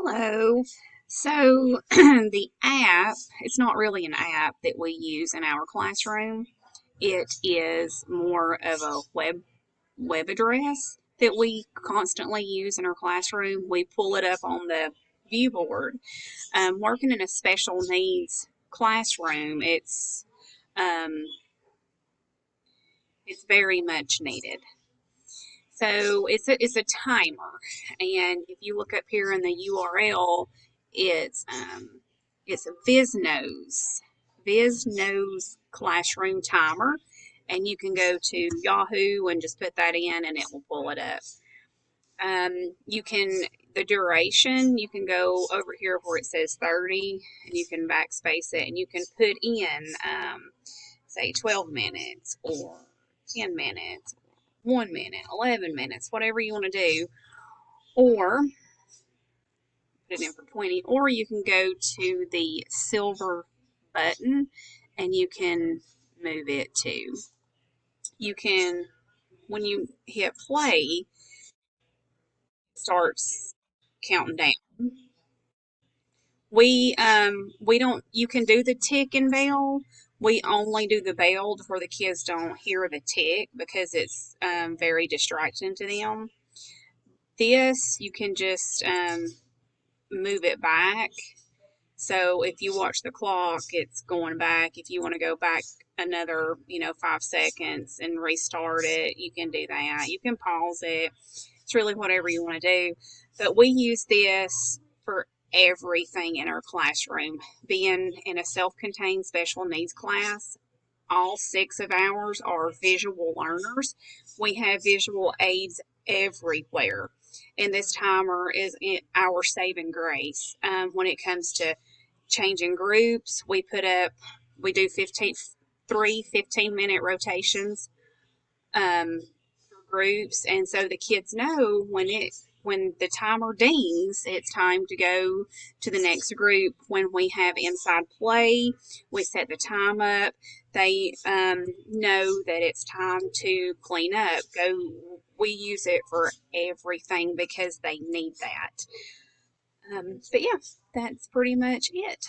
Hello. So the app, it's not really an app that we use in our classroom. It is more of a web address that we constantly use in our classroom. We pull it up on the view board. Working in a special needs classroom, um, it's very much needed. So it's a timer, and if you look up here in the URL, it's um, it's a VizNose classroom timer, and you can go to Yahoo and just put that in, and it will pull it up. You can the duration. You can go over here where it says 30, and you can backspace it, and you can put in say 12 minutes or 10 minutes 1 minute, 11 minutes, whatever you want to do, or put it in for 20, or you can go to the silver button and you can move it to. You can, when you hit play, it starts counting down. We don't, you can do the tick and bell. We only do the bell where the kids don't hear the tick because it's very distracting to them. This, you can just move it back. So if you watch the clock, it's going back. If you want to go back another, 5 seconds and restart it, you can do that. You can pause it. It's really whatever you want to do. But we use this for everything in our classroom. Being in a self-contained special needs class, all 6 of ours are visual learners. We have visual aids everywhere. And this timer is our saving grace. When it comes to changing groups, we do 15-minute rotations for groups. And so the kids know when the timer dings, it's time to go to the next group. When we have inside play, we set the time up. They know that it's time to clean up. We use it for everything because they need that. But yeah, that's pretty much it.